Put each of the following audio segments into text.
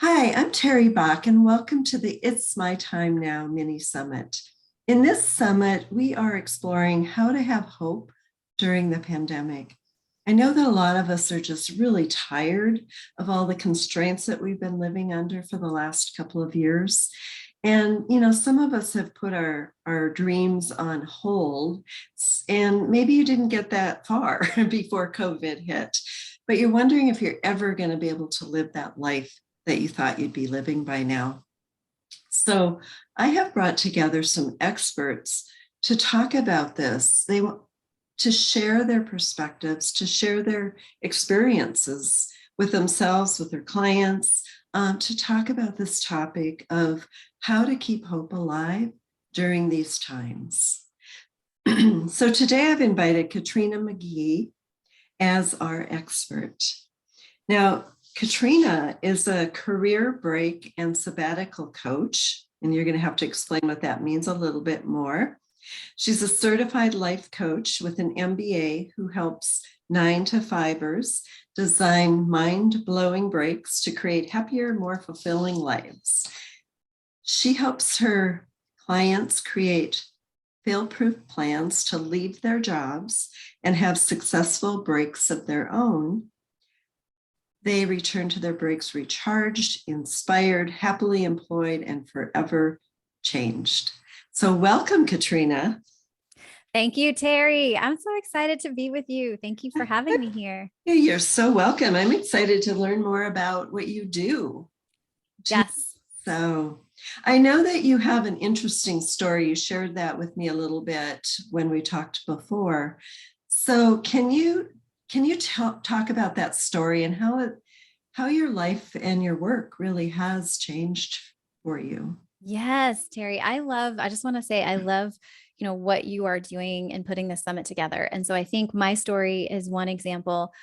Hi, I'm Terry Bach, and welcome to the It's My Time Now mini summit. In this summit, we are exploring how to have hope during the pandemic. I know that a lot of us are just really tired of all the constraints that we've been living under for the last couple of years. And, some of us have put our dreams on hold, and maybe you didn't get that far before COVID hit, but you're wondering if you're ever going to be able to live that life that you thought you'd be living by now. So I have brought together some experts to talk about this. They want to share their perspectives, to share their experiences with themselves, with their clients, to talk about this topic of how to keep hope alive during these times. So today I've invited Katrina McGhee as our expert. Now, Katrina is a career break and sabbatical coach, and you're going to have to explain what that means a little bit more. She's a certified life coach with an MBA who helps 9-to-5ers design mind-blowing breaks to create happier, more fulfilling lives. She helps her clients create fail-proof plans to leave their jobs and have successful breaks of their own. They return to their breaks recharged, inspired, happily employed, and forever changed. So welcome, Katrina. Thank you, Terry. I'm so excited to be with you. Thank you for having me here. You're so welcome. I'm excited to learn more about what you do. Yes. So I know that you have an interesting story. You shared that with me a little bit when we talked before. So can you talk about that story and how your life and your work really has changed for you? Yes, Terry. I just want to say I love, what you are doing and putting this summit together. And so I think my story is one example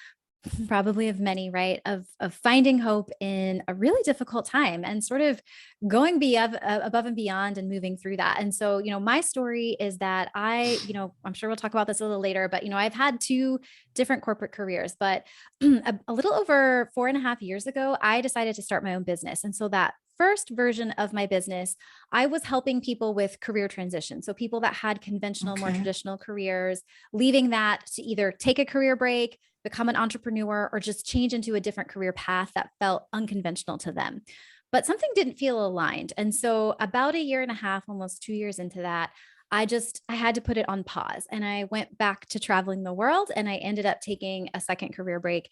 probably of many, right? Of finding hope in a really difficult time and sort of going above and beyond and moving through that. And so, my story is that I'm sure we'll talk about this a little later, but, I've had two different corporate careers, but a little over 4.5 years ago, I decided to start my own business. And so that first version of my business, I was helping people with career transition. So people that had conventional, more traditional careers, leaving that to either take a career break, become an entrepreneur, or just change into a different career path that felt unconventional to them. But something didn't feel aligned. And so about a year and a half, almost 2 years into that, I had to put it on pause, and I went back to traveling the world, and I ended up taking a second career break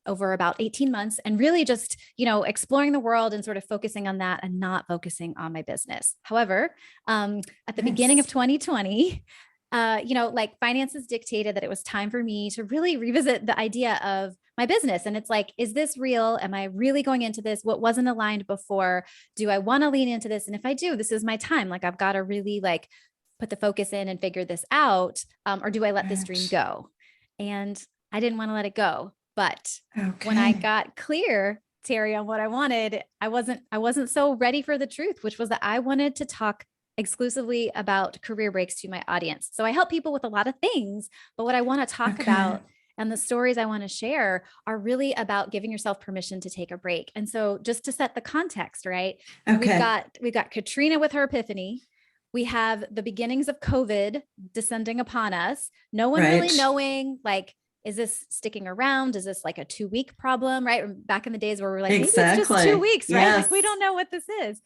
over about 18 months and really just, exploring the world and sort of focusing on that and not focusing on my business. However, at the beginning of 2020, like finances dictated that it was time for me to really revisit the idea of my business. And it's like, is this real? Am I really going into this? What wasn't aligned before? Do I want to lean into this? And if I do, this is my time. Like, I've got to really put the focus in and figure this out. Or do I let this dream go? And I didn't want to let it go. But when I got clear, Terry, on what I wanted, I wasn't so ready for the truth, which was that I wanted to talk exclusively about career breaks to my audience. So I help people with a lot of things, but what I want to talk about and the stories I want to share are really about giving yourself permission to take a break. And so just to set the context, right? We've got Katrina with her epiphany. We have the beginnings of COVID descending upon us. No one really knowing, is this sticking around? Is this like a 2-week problem, right? Back in the days where we're like, maybe it's just 2 weeks, right? Like, we don't know what this is.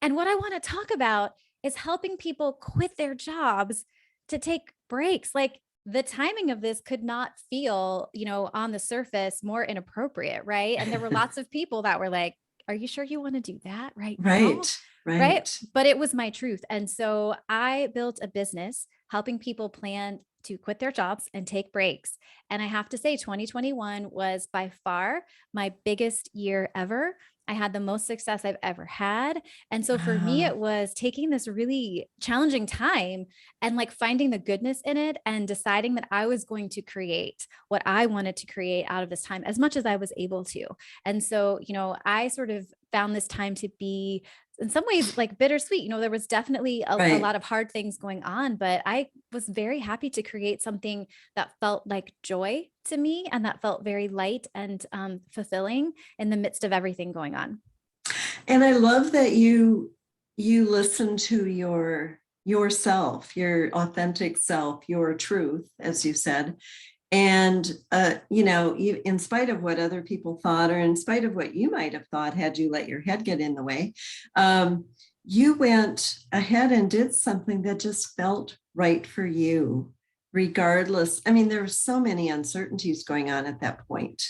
And what I want to talk about is helping people quit their jobs to take breaks. Like, the timing of this could not feel, on the surface more inappropriate, right? And there were lots of people that were like, are you sure you want to do that right now? Right. But it was my truth. And so I built a business helping people plan to quit their jobs and take breaks. And I have to say, 2021 was by far my biggest year ever. I had the most success I've ever had. And so for me, it was taking this really challenging time and finding the goodness in it and deciding that I was going to create what I wanted to create out of this time as much as I was able to. And so, I sort of found this time to be in some ways like bittersweet. You know, there was definitely a Right. lot of hard things going on, but I was very happy to create something that felt like joy to me and that felt very light and fulfilling in the midst of everything going on. And I love that you listen to yourself, your authentic self, your truth, as you said. And in spite of what other people thought, or in spite of what you might have thought, had you let your head get in the way, you went ahead and did something that just felt right for you, regardless. I mean, there were so many uncertainties going on at that point.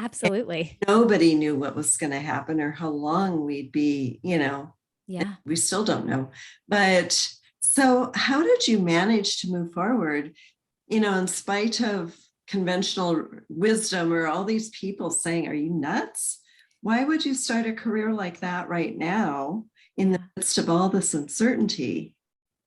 Absolutely. Nobody knew what was going to happen or how long we'd be, Yeah. we still don't know. But so how did you manage to move forward, in spite of conventional wisdom or all these people saying, are you nuts? Why would you start a career like that right now in the midst of all this uncertainty?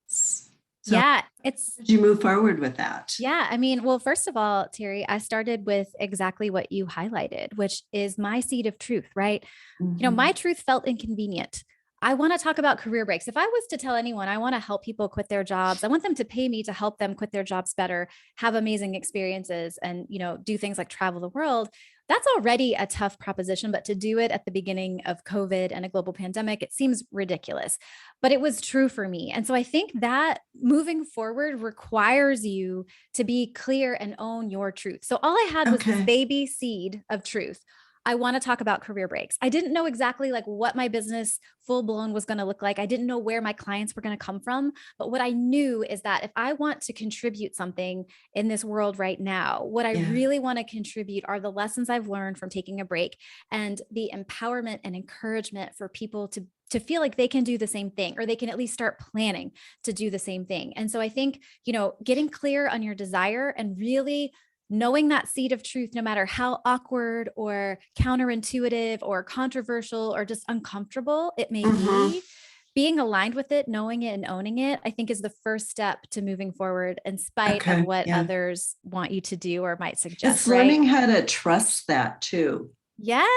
So how Yeah. It's, did you move forward with that? yeah. I mean, well, first of all, Terry, I started with exactly what you highlighted, which is my seed of truth, right? You know, my Mhm. truth felt inconvenient. I want to talk about career breaks. If I was to tell anyone, I want to help people quit their jobs. I want them to pay me to help them quit their jobs better, have amazing experiences, and, you know, do things like travel the world. That's already a tough proposition, but to do it at the beginning of COVID and a global pandemic, it seems ridiculous, but it was true for me. And so I think that moving forward requires you to be clear and own your truth. So all I had was this Okay. baby seed of truth. I want to talk about career breaks. I didn't know exactly like what my business full blown was going to look like. I didn't know where my clients were going to come from. But what I knew is that if I want to contribute something in this world right now, what I Yeah. really want to contribute are the lessons I've learned from taking a break and the empowerment and encouragement for people to feel like they can do the same thing, or they can at least start planning to do the same thing. And so I think, you know, getting clear on your desire and really knowing that seed of truth, no matter how awkward or counterintuitive or controversial or just uncomfortable it may Mhm. be, being aligned with it, knowing it and owning it, I think is the first step to moving forward in spite of Okay. what Yeah. others want you to do or might It's suggest, right? learning how to trust that too, Yes.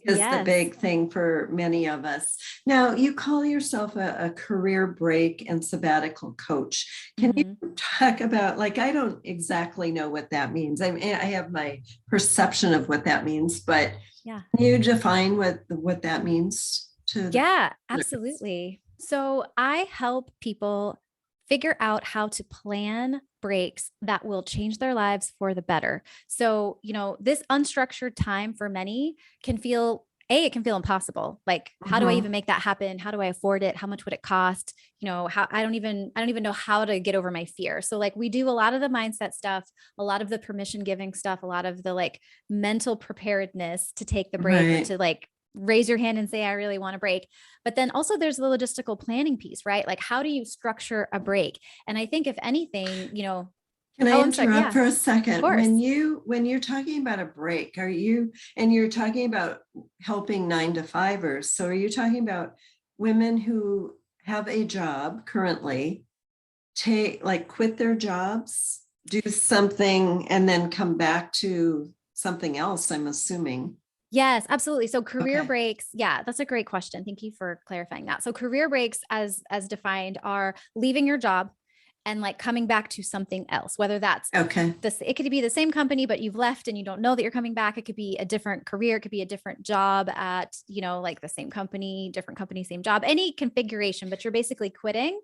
is the Yes. big thing for many of us. Now, you call yourself a career break and sabbatical coach. Can you Mhm. talk about, like, I don't exactly know what that means. I mean, I have my perception of what that means, but Yeah. can you define what that means to the Yeah, listeners? absolutely. So I help people figure out how to plan breaks that will change their lives for the better. So, you know, this unstructured time for many can feel it can feel impossible. Like, how do I even Mhm. make that happen? How do I afford it? How much would it cost? You know, how I don't even know how to get over my fear. So like we do a lot of the mindset stuff, a lot of the permission giving stuff, a lot of the like mental preparedness to take the break or Right. to like raise your hand and say, I really want to break. But then also there's the logistical planning piece, right? Like, how do you structure a break? And I think if anything, you know, Can I oh, I'm sorry. interrupt Yeah, for a of second? course. When you're talking about a break, you're talking about helping 9 to 5ers. So are you talking about women who have a job currently, quit their jobs, do something, and then come back to something else, I'm assuming. Yes, absolutely. So career Okay. breaks, yeah, that's a great question. Thank you for clarifying that. So career breaks as defined are leaving your job and like coming back to something else, whether that's Okay. this, it could be the same company, but you've left and you don't know that you're coming back. It could be a different career. It could be a different job at, you know, like the same company, different company, same job, any configuration, but you're basically quitting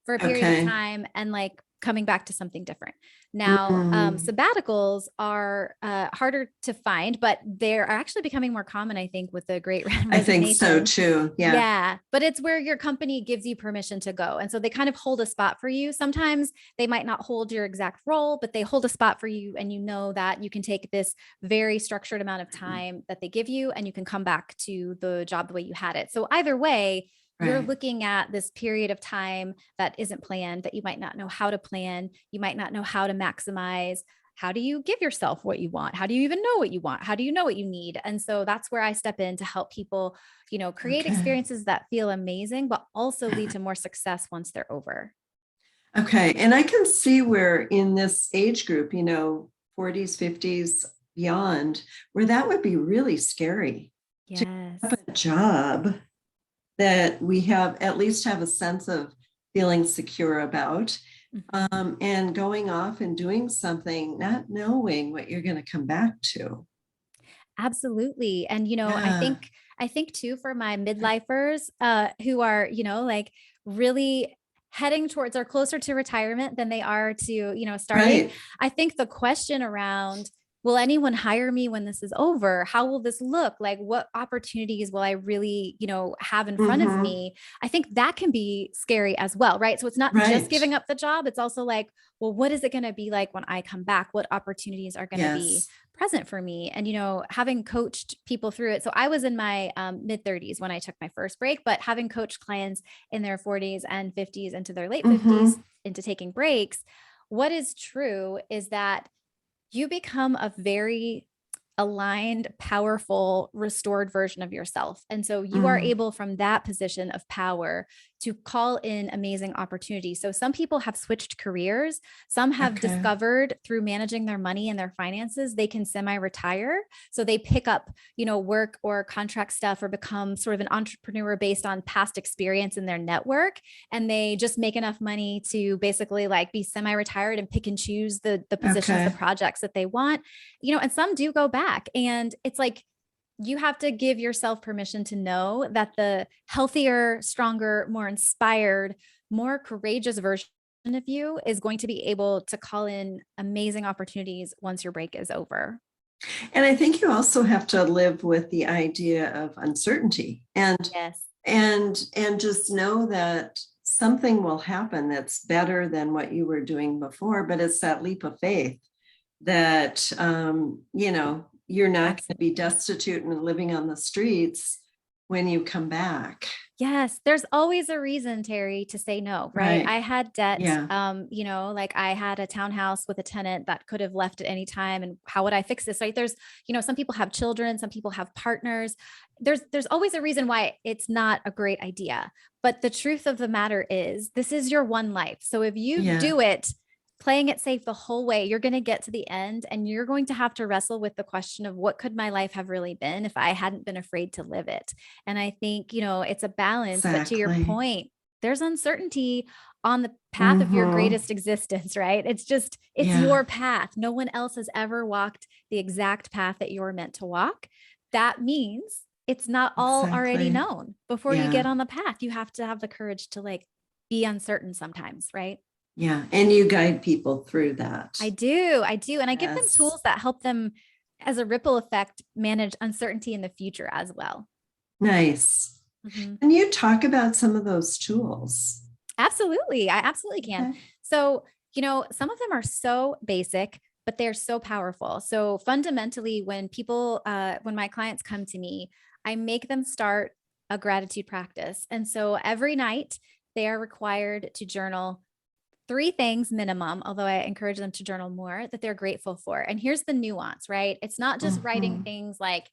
for a period of Okay. time and like coming back to something different. Now, Mm, sabbaticals are harder to find, but they're actually becoming more common, I think, with the great I think so resignation. too. Yeah. Yeah, but it's where your company gives you permission to go. And so they kind of hold a spot for you. Sometimes they might not hold your exact role, but they hold a spot for you. And you know that you can take this very structured amount of time that they give you and you can come back to the job the way you had it. So either way, you're Right. looking at this period of time that isn't planned, that you might not know how to plan. You might not know how to maximize. How do you give yourself what you want? How do you even know what you want? How do you know what you need? And so that's where I step in to help people, you know, create Okay. experiences that feel amazing, but also lead to more success once they're over. Okay. And I can see where in this age group, 40s, 50s, beyond, where that would be really scary to have Yes. a job that we have at least have a sense of feeling secure about. And going off and doing something, not knowing what you're going to come back to. Absolutely. And, Yeah. I think too, for my midlifers, who are, like really heading towards or closer to retirement than they are to, starting, Right. I think the question around, will anyone hire me when this is over? How will this look? Like, what opportunities will I really, have in front of Mm-hmm. me? I think that can be scary as well, right? So it's not just Right. giving up the job. It's also like, well, what is it going to be like when I come back? What opportunities are going to be Yes. present for me? And, having coached people through it. So I was in my mid 30s when I took my first break, but having coached clients in their 40s and 50s into their late 50s Mm-hmm. into taking breaks, what is true is that you become a very aligned, powerful, restored version of yourself. And so you are Mm. able from that position of power to call in amazing opportunities. So some people have switched careers. Some have Okay. discovered through managing their money and their finances, they can semi-retire. So they pick up, work or contract stuff or become sort of an entrepreneur based on past experience in their network. And they just make enough money to basically like be semi-retired and pick and choose the positions, the Okay. projects that they want, and some do go back. And it's like, you have to give yourself permission to know that the healthier, stronger, more inspired, more courageous version of you is going to be able to call in amazing opportunities once your break is over. And I think you also have to live with the idea of uncertainty Yes. and just know that something will happen that's better than what you were doing before, but it's that leap of faith that you're not going to be Absolutely. destitute and living on the streets when you come back. Yes, there's always a reason, Terry, to say no, right? Right. I had debt, Yeah. like I had a townhouse with a tenant that could have left at any time. And how would I fix this? Right. There's, some people have children, some people have partners. There's always a reason why it's not a great idea. But the truth of the matter is this is your one life. So if you Yeah. do it playing it safe the whole way, you're going to get to the end and you're going to have to wrestle with the question of what could my life have really been if I hadn't been afraid to live it. And I think, it's a balance, but to your Exactly. point, there's uncertainty on the path of your Mm-hmm. greatest existence, right? It's Yeah. your path. No one else has ever walked the exact path that you're meant to walk. That means it's not all already Exactly. known. Before you Yeah. get on the path, you have to have the courage to like be uncertain sometimes, right? Yeah. And you guide people through that. I do. I do. And I give them Yes. tools that help them as a ripple effect manage uncertainty in the future as well. Nice. Mhm. Can you talk about some of those tools? Absolutely. I absolutely can. Okay. So, some of them are so basic, but they're so powerful. So fundamentally, when my clients come to me, I make them start a gratitude practice. And so every night they are required to journal three things minimum, although I encourage them to journal more, that they're grateful for. And here's the nuance, right? It's not just writing Mm-hmm. things like,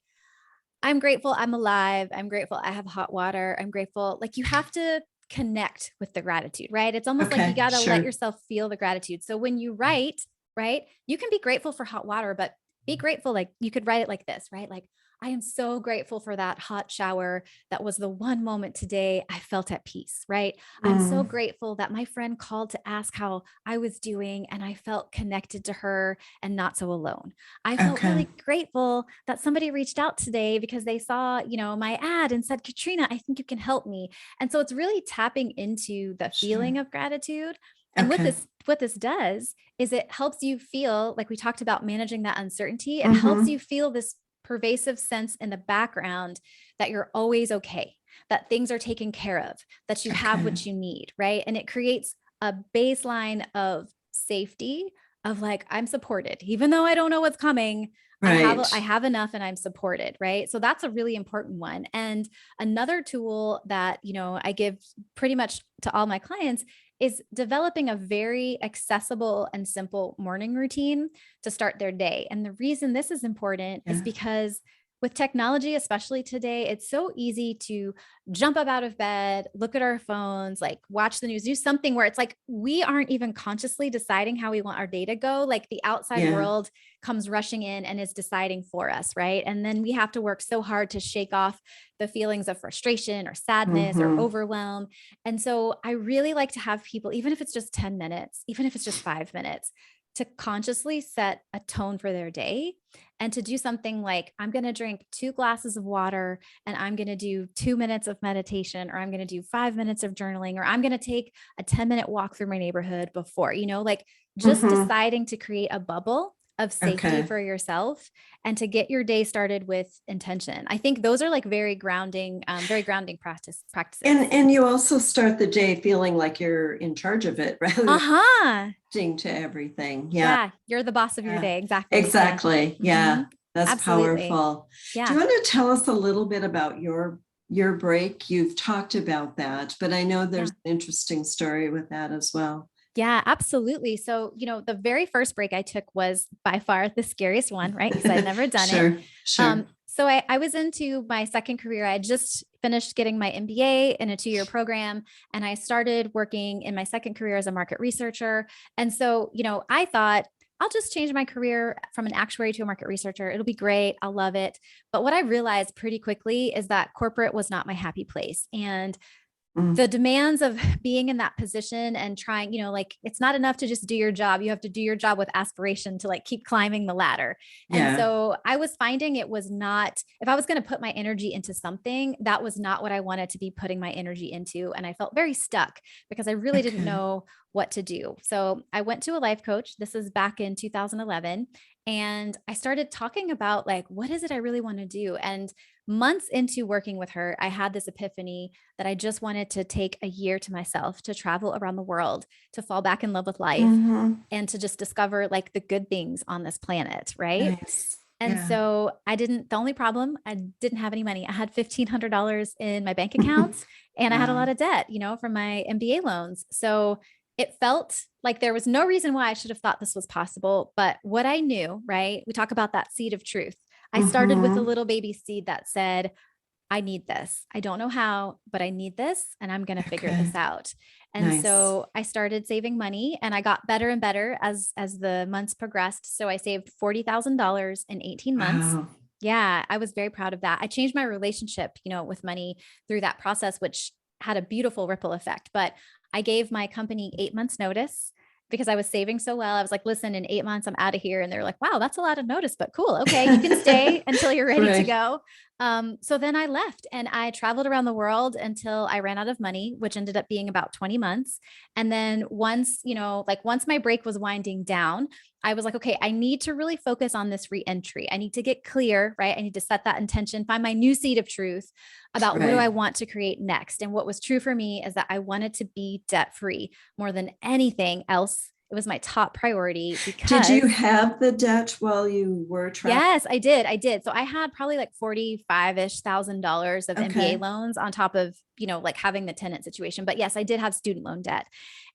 I'm grateful I'm alive. I'm grateful I have hot water. I'm grateful. Like you have to connect with the gratitude, right? It's almost like you Okay. got to let Sure. yourself feel the gratitude. So when you write, right, you can be grateful for hot water, but be grateful. Like you could write it like this, right? Like, I am so grateful for that hot shower. That was the one moment today I felt at peace, right? I'm so Mm. grateful that my friend called to ask how I was doing and I felt connected to her and not so alone. I felt Okay. really grateful that somebody reached out today because they saw, my ad and said, Katrina, I think you can help me. And so it's really tapping into the Sure. feeling of gratitude. And Okay. what this does is it helps you feel like we talked about managing that uncertainty. It helps Mm-hmm. you feel this pervasive sense in the background that you're always okay, that things are taken care of, that you have Okay. what you need, right? And it creates a baseline of safety of like, I'm supported, even though I don't know what's coming. Right. I have enough and I'm supported, right? So that's a really important one. And another tool that, I give pretty much to all my clients is developing a very accessible and simple morning routine to start their day. And the reason this is important is Yeah. because with technology, especially today, it's so easy to jump up out of bed, look at our phones, like watch the news, do something where it's like we aren't even consciously deciding how we want our day to go. Like the outside Yeah. world comes rushing in and is deciding for us, right? And then we have to work so hard to shake off the feelings of frustration or sadness or Mm-hmm. overwhelm. And so I really like to have people, even if it's just 10 minutes, even if it's just 5 minutes, to consciously set a tone for their day and to do something like, I'm going to drink 2 glasses of water and I'm going to do 2 minutes of meditation, or I'm going to do 5 minutes of journaling, or I'm going to take a 10-minute walk through my neighborhood before, like just Mm-hmm. deciding to create a bubble of safety Okay. for yourself and to get your day started with intention. I think those are like very grounding practices. And you also start the day feeling like you're in charge of it rather than Uh-huh. reacting to everything. Yeah. Yeah. You're the boss of your Yeah. day. Exactly. Yeah. Exactly. Hmm. Yeah. That's Absolutely. powerful. Do Yeah. you want to tell us a little bit about your break? You've talked about that, but I know there's Yeah. an interesting story with that as well. Yeah, absolutely. So, the very first break I took was by far the scariest one, right? Because I'd never done it. Sure. Sure. So I was into my second career. I had just finished getting my MBA in a 2-year program, and I started working in my second career as a market researcher. And so, I thought, I'll just change my career from an actuary to a market researcher. It'll be great. I'll love it. But what I realized pretty quickly is that corporate was not my happy place. And Mm. the demands of being in that position and trying, like it's not enough to just do your job. You have to do your job with aspiration to like keep climbing the ladder. And Yeah. so I was finding it was not, if I was going to put my energy into something, that was not what I wanted to be putting my energy into. And I felt very stuck because I really didn't Okay. know what to do. So I went to a life coach. This is back in 2011. And I started talking about like, what is it I really want to do? And months into working with her, I had this epiphany that I just wanted to take a year to myself to travel around the world, to fall back in love with life, Mm-hmm. and to just discover like the good things on this planet. Right. Nice. And Yeah. so the only problem, I didn't have any money. I had $1,500 in my bank account and I had a Wow. lot of debt, from my MBA loans. So it felt like there was no reason why I should have thought this was possible. But what I knew, right? We talk about that seed of truth. I started with a Mm-hmm. little baby seed that said, I need this. I don't know how, but I need this and I'm going to figure Okay. this out. And Nice. so I started saving money and I got better and better as the months progressed. So I saved $40,000 in 18 months. Wow. Yeah, I was very proud of that. I changed my relationship, with money through that process, which had a beautiful ripple effect. But I gave my company 8 months notice because I was saving so well. I was like, listen, in 8 months, I'm out of here. And they're like, wow, that's a lot of notice, but cool. Okay. You can stay until you're ready to Right. go. So then I left and I traveled around the world until I ran out of money, which ended up being about 20 months. And then once my break was winding down, I was like, okay, I need to really focus on this reentry. I need to get clear, right? I need to set that intention, find my new seed of truth about what do I Right. want to create next. And what was true for me is that I wanted to be debt free more than anything else. It was my top priority Did you because have the debt while you were traveling? yes, I did. I did. So I had probably like 45-ish thousand dollars of MBA Okay. loans on top of, like having the tenant situation. But yes, I did have student loan debt.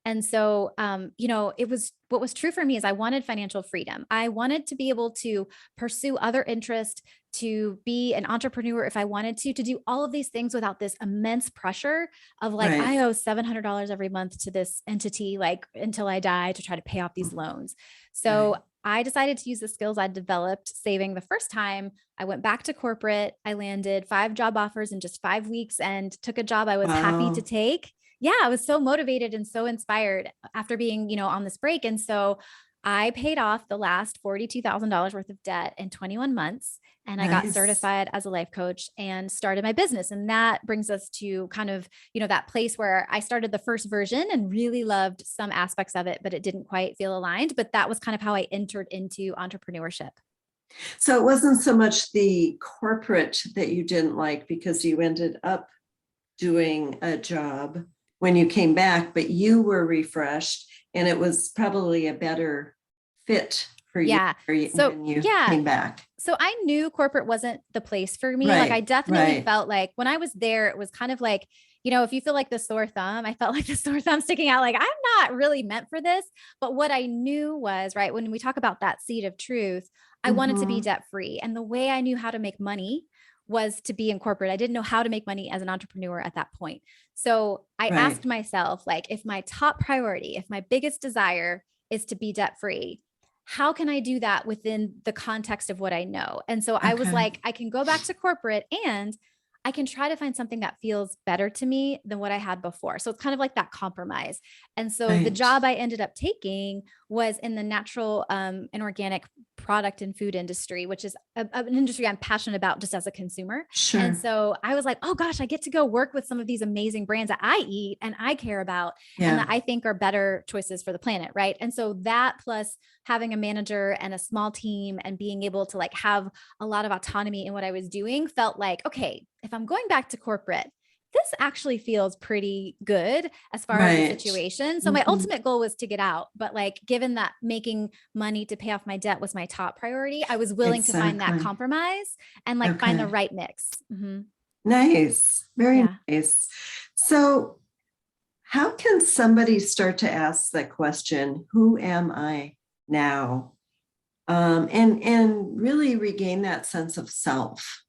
And so, it was what was true for me is I wanted financial freedom. I wanted to be able to pursue other interests, to be an entrepreneur if I wanted to do all of these things without this immense pressure of like, Right. I owe $700 every month to this entity, like until I die to try to pay off these loans. So Right. I decided to use the skills I'd developed saving the first time. I went back to corporate. I landed 5 job offers in just 5 weeks and took a job I was happy to Wow. take. Yeah, I was so motivated and so inspired after being, on this break. And so I paid off the last $42,000 worth of debt in 21 months. And I got Nice. certified as a life coach and started my business. And that brings us to kind of, that place where I started the first version and really loved some aspects of it, but it didn't quite feel aligned. But that was kind of how I entered into entrepreneurship. So it wasn't so much the corporate that you didn't like because you ended up doing a job when you came back, but you were refreshed and it was probably a better fit for you Yeah. So, when you yeah. came back. So I knew corporate wasn't the place for me. Like I Right. definitely Right. felt like when I was there, it was kind of like, if you feel like the sore thumb, I felt like the sore thumb sticking out, like I'm not really meant for this. But what I knew was, right, when we talk about that seed of truth, I wanted to be Mhm. debt free. And the way I knew how to make money was to be in corporate. I didn't know how to make money as an entrepreneur at that point. So I Right. asked myself, like, if my top priority, if my biggest desire is to be debt free, how can I do that within the context of what I know? And so I was Okay. like, I can go back to corporate and I can try to find something that feels better to me than what I had before. So it's kind of like that compromise. And so the Right. job I ended up taking was in the natural and organic product and food industry, which is an industry I'm passionate about just as a consumer. And Sure. so I was like, oh gosh, I get to go work with some of these amazing brands that I eat and I care about and that Yeah. I think are better choices for the planet. Right. And so that plus having a manager and a small team and being able to like have a lot of autonomy in what I was doing felt like, okay, if I'm going back to corporate, this actually feels pretty good as far as the Right. situation. So my Mhm. ultimate goal was to get out, but like given that making money to pay off my debt was my top priority, I was willing to find that Exactly. compromise and like find the Okay. right mix. Nice. Very Yeah. nice. So, how can somebody start to ask that question, who am I now? And really regain that sense of self.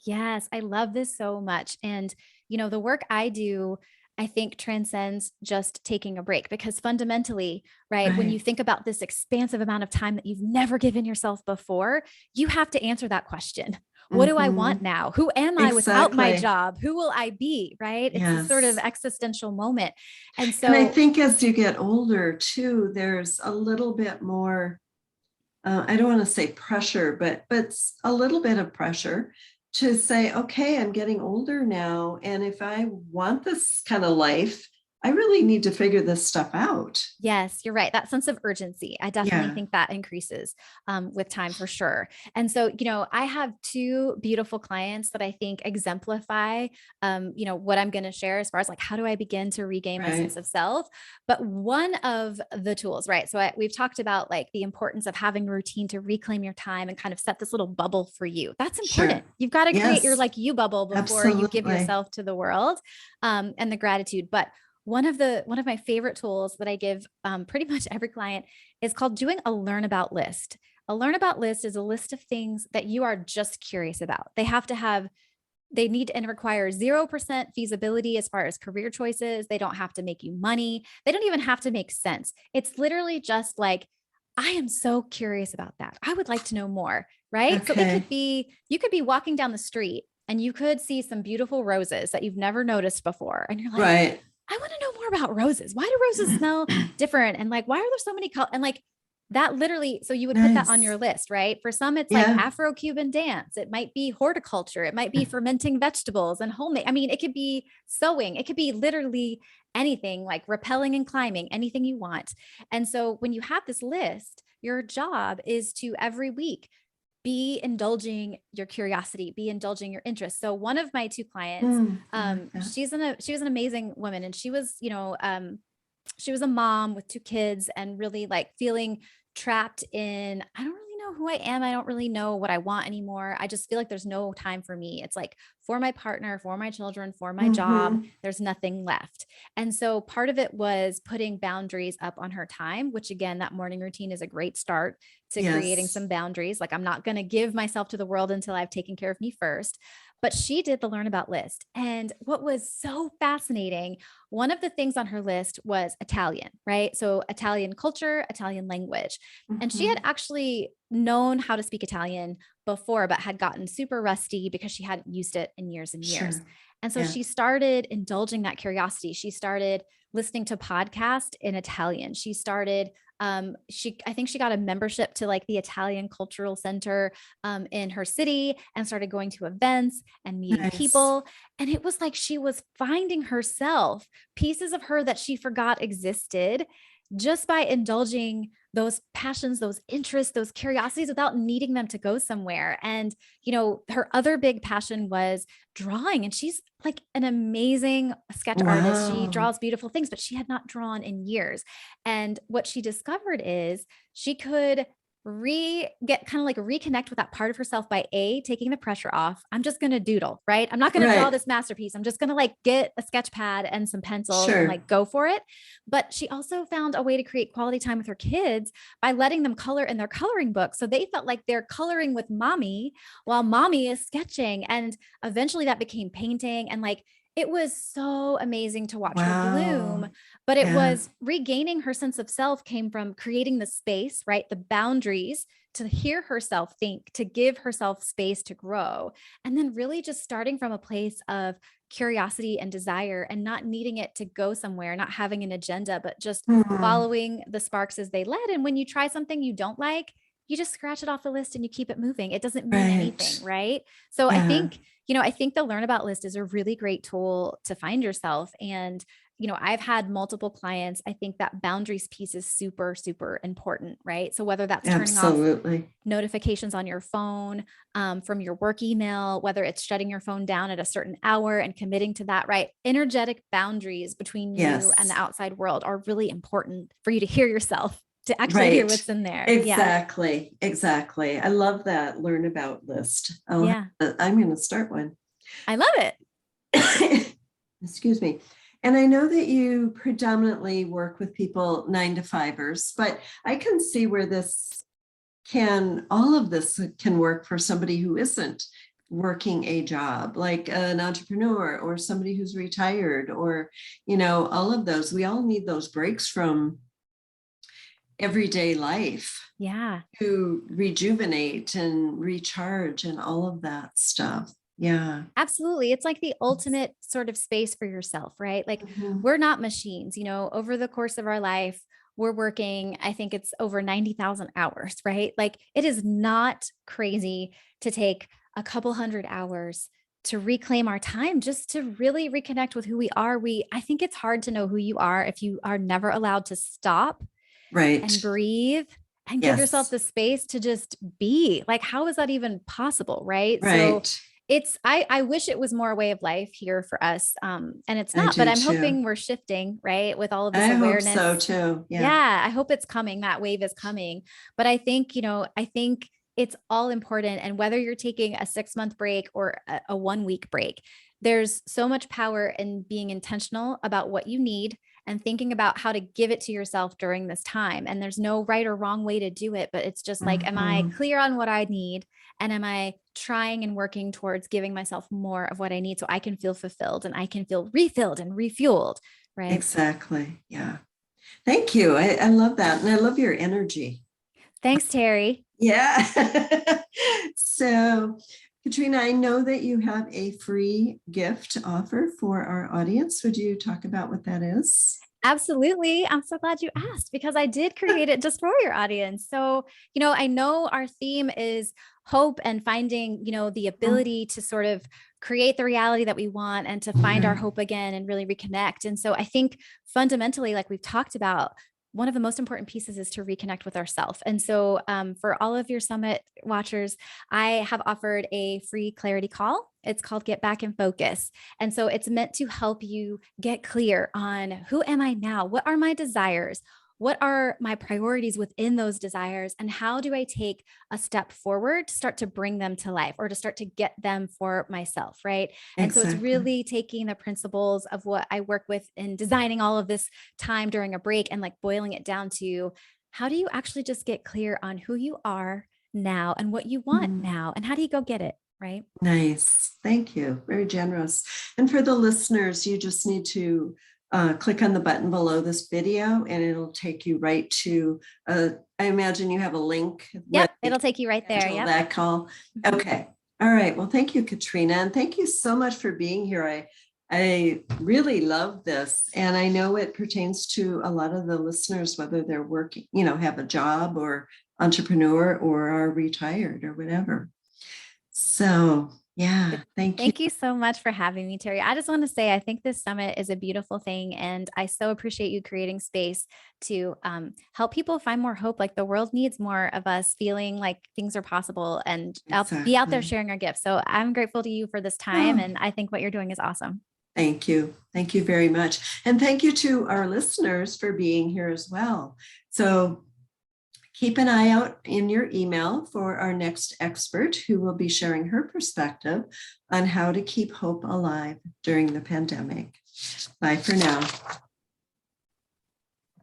Yes, I love this so much. And, the work I do, I think transcends just taking a break because fundamentally, right, when you Right. think about this expansive amount of time that you've never given yourself before, you have to answer that question. What do I want Hmm. now? Who am I without my Exactly. job? Who will I be? Right. It's this sort of Yes. existential moment. And And I so, think as you get older too, there's a little bit more, I don't want to say pressure, but a little bit of pressure to say, okay, I'm getting older now. And if I want this kind of life, I really need to figure this stuff out. yes, you're right. That sense of urgency, I definitely Yeah. think that increases with time for sure. And so, I have two beautiful clients that I think exemplify, what I'm going to share as far as like, how do I begin to regain my sense Right. of self? But one of the tools, right? So we've talked about like the importance of having routine to reclaim your time and kind of set this little bubble for you. That's important. Sure. You've got to create your Yes. like you bubble before you give Absolutely. yourself to the world and the gratitude. But one of my favorite tools that I give pretty much every client is called doing a learn about list. A learn about list is a list of things that you are just curious about. They need and require 0% feasibility as far as career choices. They don't have to make you money. They don't even have to make sense. It's literally just like, I am so curious about that. I would like to know more. Right. So it could Okay. be, you could be walking down the street and you could see some beautiful roses that you've never noticed before. And you're like, Right. I want to know more about roses. Why do roses smell different? And like, why are there so many colors? And like that literally, so you would put that on your Nice. list, right? For some, it's like Yeah. Afro-Cuban dance. It might be horticulture. It might be fermenting vegetables and homemade. I mean, it could be sewing. It could be literally anything like rappelling and climbing, anything you want. And so when you have this list, your job is to every week be indulging your curiosity, be indulging your interest. So one of my two clients, I like that. she was an amazing woman, and she was a mom with two kids and really like feeling trapped in, I don't really know who I am. I don't really know what I want anymore. I just feel like there's no time for me. It's like for my partner, for my children, for my job, Hmm. there's nothing left. And so part of it was putting boundaries up on her time, which again, that morning routine is a great start to creating Yes. some boundaries. Like I'm not going to give myself to the world until I've taken care of me first. But she did the learn about list. And what was so fascinating, one of the things on her list was Italian, right? So Italian culture, Italian language. And she had Hmm. actually known how to speak Italian before, but had gotten super rusty because she hadn't used it in years and years. Sure. And so Yeah. she started indulging that curiosity. She started listening to podcasts in Italian. She started I think she got a membership to like the Italian Cultural Center in her city and started going to events and meeting Nice. people. And it was like she was finding herself, pieces of her that she forgot existed just by indulging those passions, those interests, those curiosities without needing them to go somewhere. And, her other big passion was drawing. And she's like an amazing sketch artist. She Wow. draws beautiful things, but she had not drawn in years. And what she discovered is she could reconnect with that part of herself by taking the pressure off. I'm just going to doodle, right? I'm not going to draw Right. this masterpiece. I'm just going to like get a sketch pad and some pencils and Sure. like go for it. But she also found a way to create quality time with her kids by letting them color in their coloring book. So they felt like they're coloring with mommy while mommy is sketching. And eventually that became painting. And like, it was so amazing to watch her bloom, Wow. but it Yeah. was regaining her sense of self came from creating the space, right? The boundaries to hear herself think, to give herself space to grow. And then really just starting from a place of curiosity and desire and not needing it to go somewhere, not having an agenda, but just Hmm. following the sparks as they led. And when you try something you don't like, you just scratch it off the list and you keep it moving. It doesn't mean anything, Right. right? So Yeah. I think the Learn About list is a really great tool to find yourself. And I've had multiple clients. I think that boundaries piece is super, super important, right? So whether that's turning off Absolutely. notifications on your phone from your work email, whether it's shutting your phone down at a certain hour and committing to that, right? Energetic boundaries between you and the Yes. outside world are really important for you to hear yourself, to actually hear Right. what's in there. Yeah. Exactly. Exactly. I love that Learn About list. Yeah. I'm going to start one. I love it. Excuse me. And I know that you predominantly work with people 9-to-5ers, but I can see where all of this can work for somebody who isn't working a job, like an entrepreneur or somebody who's retired, or, all of those. We all need those breaks from everyday life Yeah. to rejuvenate and recharge and all of that stuff. Yeah. Absolutely. It's like the ultimate sort of space for yourself, right? Like Mhm. we're not machines, over the course of our life, we're working, I think it's over 90,000 hours, right? Like it is not crazy to take a couple hundred hours to reclaim our time just to really reconnect with who we are. I think it's hard to know who you are if you are never allowed to stop Right. and breathe and give yourself Yes. the space to just be. Like how is that even possible, right? So Right. I wish it was more a way of life here for us. And it's I not, but do I'm too. hoping we're shifting, right? With all of this I hope awareness. so too. Yeah. Yeah, I hope it's coming. That wave is coming. But I think it's all important. And whether you're taking a 6-month break or a 1-week break, there's so much power in being intentional about what you need and thinking about how to give it to yourself during this time. And there's no right or wrong way to do it, but it's just like, am I Mhm. clear on what I need? And am I trying and working towards giving myself more of what I need so I can feel fulfilled and I can feel refilled and refueled, right? Exactly. Yeah. Thank you. I love that. And I love your energy. Thanks, Terry. Yeah. So, Katrina, I know that you have a free gift to offer for our audience. Would you talk about what that is? Absolutely. I'm so glad you asked because I did create it just for your audience. So, I know our theme is hope and finding, the ability to sort of create the reality that we want and to find our Mhm. hope again and really reconnect. And so I think fundamentally, like we've talked about, one of the most important pieces is to reconnect with ourselves. And so, for all of your summit watchers, I have offered a free clarity call. It's called Get Back in Focus. And so it's meant to help you get clear on who am I now? What are my desires? What are my priorities within those desires? And how do I take a step forward to start to bring them to life or to start to get them for myself? Right. And so it's Exactly. really taking the principles of what I work with in designing all of this time during a break and like boiling it down to how do you actually just get clear on who you are now and what you want Mhm. now? And how do you go get it? Right. Nice. Thank you. Very generous. And for the listeners, you just need to click on the button below this video and it'll take you right to, I imagine you have a link where Yep. they It'll can take you right there. schedule Yep. that call. Mhm. Okay. All right. Well, thank you, Katrina. And thank you so much for being here. I really love this. And I know it pertains to a lot of the listeners, whether they're working, have a job or entrepreneur or are retired or whatever. So, yeah, thank you. Thank you so much for having me, Terry. I just want to say, I think this summit is a beautiful thing. And I so appreciate you creating space to help people find more hope. Like the world needs more of us feeling like things are possible and be out there Exactly. sharing our gifts. So I'm grateful to you for this time. Oh, And I think what you're doing is awesome. thank you. Thank you very much. And thank you to our listeners for being here as well. So Keep an eye out in your email for our next expert who will be sharing her perspective on how to keep hope alive during the pandemic. Bye for now.